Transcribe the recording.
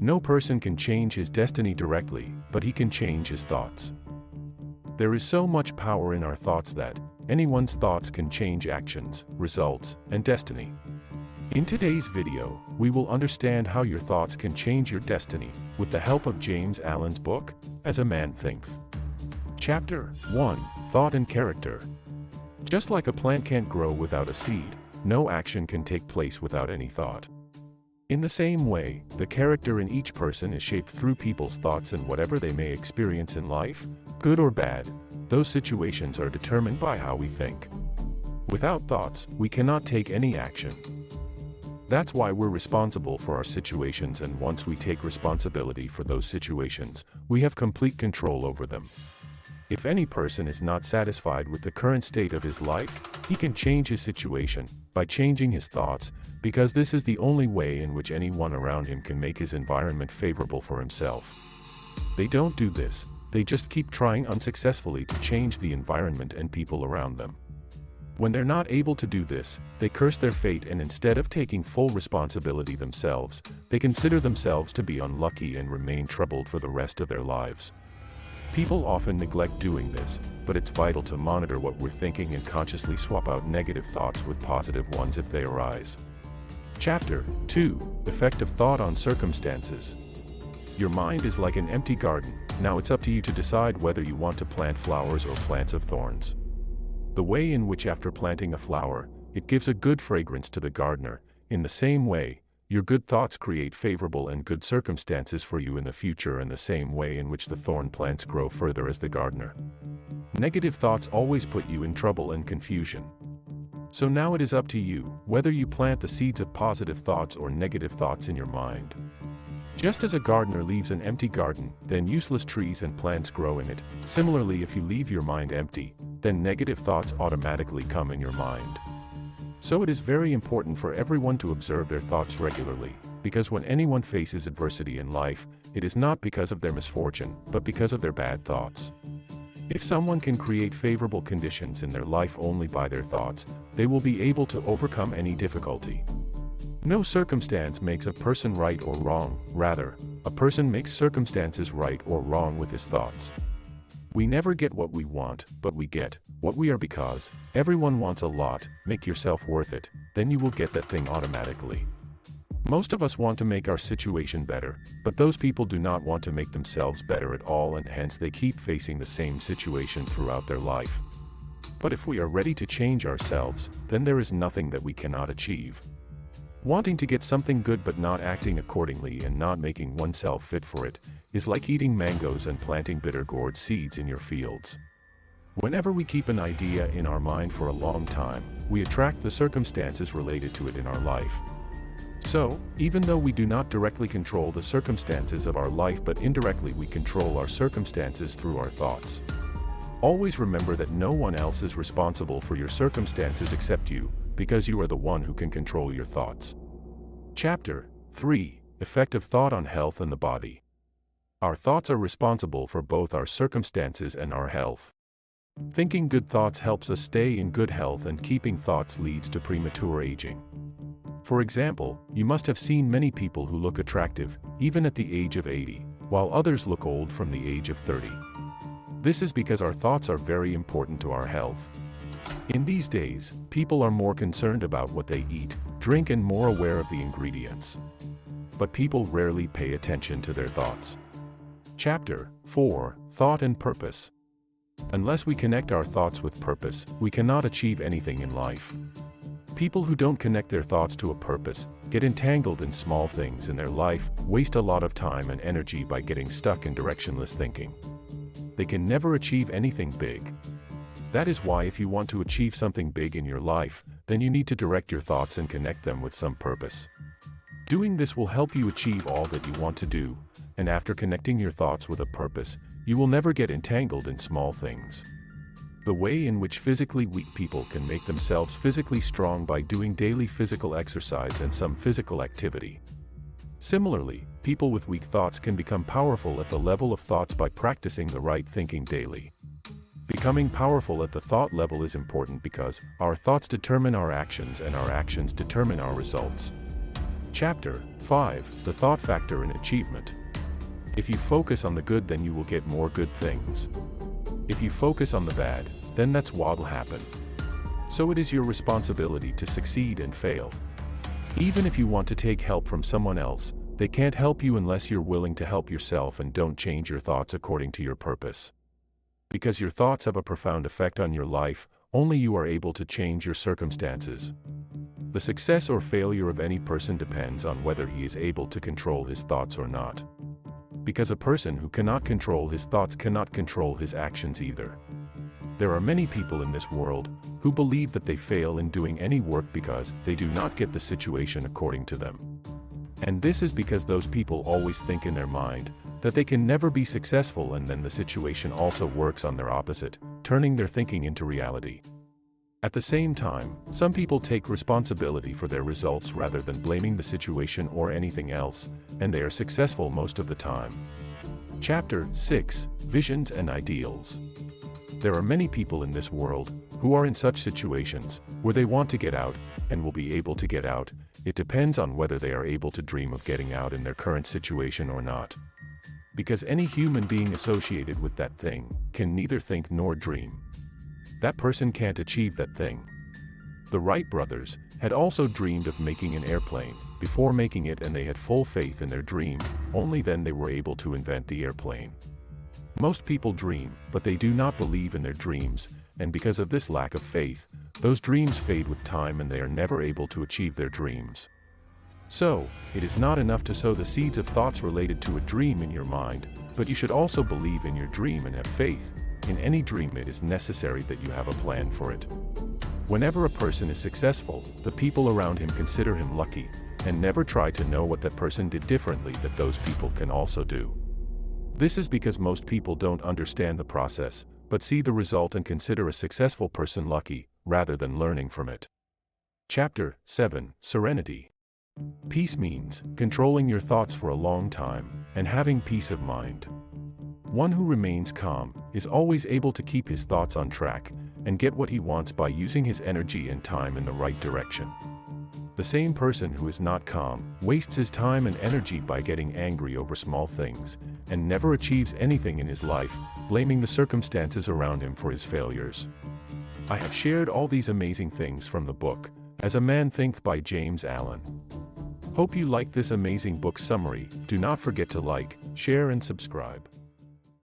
No person can change his destiny directly, but he can change his thoughts. There is so much power in our thoughts that anyone's thoughts can change actions, results, and destiny. In today's video, we will understand how your thoughts can change your destiny with the help of James Allen's book, As a Man Thinketh. Chapter 1: Thought and Character. Just like a plant can't grow without a seed, no action can take place without any thought. In the same way, the character in each person is shaped through people's thoughts, and whatever they may experience in life, good or bad, those situations are determined by how we think. Without thoughts, we cannot take any action. That's why we're responsible for our situations, and once we take responsibility for those situations, we have complete control over them. If any person is not satisfied with the current state of his life, he can change his situation by changing his thoughts, because this is the only way in which anyone around him can make his environment favorable for himself. They don't do this, they just keep trying unsuccessfully to change the environment and people around them. When they're not able to do this, they curse their fate, and instead of taking full responsibility themselves, they consider themselves to be unlucky and remain troubled for the rest of their lives. People often neglect doing this, but it's vital to monitor what we're thinking and consciously swap out negative thoughts with positive ones if they arise. Chapter 2: Effect of Thought on Circumstances. Your mind is like an empty garden. Now it's up to you to decide whether you want to plant flowers or plants of thorns. The way in which after planting a flower, it gives a good fragrance to the gardener, in the same way, your good thoughts create favorable and good circumstances for you in the future, in the same way in which the thorn plants grow further as the gardener. Negative thoughts always put you in trouble and confusion. So now it is up to you, whether you plant the seeds of positive thoughts or negative thoughts in your mind. Just as a gardener leaves an empty garden, then useless trees and plants grow in it, similarly if you leave your mind empty, then negative thoughts automatically come in your mind. So it is very important for everyone to observe their thoughts regularly, because when anyone faces adversity in life, it is not because of their misfortune, but because of their bad thoughts. If someone can create favorable conditions in their life only by their thoughts, they will be able to overcome any difficulty. No circumstance makes a person right or wrong, rather, a person makes circumstances right or wrong with his thoughts. We never get what we want, but we get what we are, because everyone wants a lot. Make yourself worth it, then you will get that thing automatically. Most of us want to make our situation better, but those people do not want to make themselves better at all, and hence they keep facing the same situation throughout their life. But if we are ready to change ourselves, then there is nothing that we cannot achieve. Wanting to get something good but not acting accordingly and not making oneself fit for it, is like eating mangoes and planting bitter gourd seeds in your fields. Whenever we keep an idea in our mind for a long time, we attract the circumstances related to it in our life. So, even though we do not directly control the circumstances of our life, but indirectly we control our circumstances through our thoughts. Always remember that no one else is responsible for your circumstances except you, because you are the one who can control your thoughts. Chapter 3: Effect of Thought on Health and the Body. Our thoughts are responsible for both our circumstances and our health. Thinking good thoughts helps us stay in good health, and keeping thoughts leads to premature aging. For example, you must have seen many people who look attractive, even at the age of 80, while others look old from the age of 30. This is because our thoughts are very important to our health. In these days, people are more concerned about what they eat, drink, and more aware of the ingredients. But people rarely pay attention to their thoughts. Chapter 4: Thought and Purpose. Unless we connect our thoughts with purpose, we cannot achieve anything in life. People who don't connect their thoughts to a purpose, get entangled in small things in their life, waste a lot of time and energy by getting stuck in directionless thinking. They can never achieve anything big. That is why if you want to achieve something big in your life, then you need to direct your thoughts and connect them with some purpose. Doing this will help you achieve all that you want to do, and after connecting your thoughts with a purpose, you will never get entangled in small things. The way in which physically weak people can make themselves physically strong by doing daily physical exercise and some physical activity. Similarly, people with weak thoughts can become powerful at the level of thoughts by practicing the right thinking daily. Becoming powerful at the thought level is important because our thoughts determine our actions and our actions determine our results. Chapter 5: The Thought Factor in Achievement. If you focus on the good, then you will get more good things. If you focus on the bad, then that's what'll happen. So it is your responsibility to succeed and fail. Even if you want to take help from someone else, they can't help you unless you're willing to help yourself and don't change your thoughts according to your purpose. Because your thoughts have a profound effect on your life, only you are able to change your circumstances. The success or failure of any person depends on whether he is able to control his thoughts or not. Because a person who cannot control his thoughts cannot control his actions either. There are many people in this world who believe that they fail in doing any work because they do not get the situation according to them. And this is because those people always think in their mind that they can never be successful, and then the situation also works on their opposite, turning their thinking into reality. At the same time, some people take responsibility for their results rather than blaming the situation or anything else, and they are successful most of the time. Chapter 6: Visions and Ideals. There are many people in this world who are in such situations where they want to get out and will be able to get out. It depends on whether they are able to dream of getting out in their current situation or not. Because any human being associated with that thing can neither think nor dream. That person can't achieve that thing. The Wright brothers had also dreamed of making an airplane before making it, and they had full faith in their dream. Only then they were able to invent the airplane. Most people dream, but they do not believe in their dreams, and because of this lack of faith, those dreams fade with time and they are never able to achieve their dreams. So, it is not enough to sow the seeds of thoughts related to a dream in your mind, but you should also believe in your dream and have faith. In any dream, it is necessary that you have a plan for it. Whenever a person is successful, the people around him consider him lucky, and never try to know what that person did differently that those people can also do. This is because most people don't understand the process, but see the result and consider a successful person lucky, rather than learning from it. Chapter 7: Serenity. Peace means controlling your thoughts for a long time, and having peace of mind. One who remains calm is always able to keep his thoughts on track, and get what he wants by using his energy and time in the right direction. The same person who is not calm wastes his time and energy by getting angry over small things, and never achieves anything in his life, blaming the circumstances around him for his failures. I have shared all these amazing things from the book, As a Man Thinketh by James Allen. Hope you liked this amazing book summary. Do not forget to like, share and subscribe.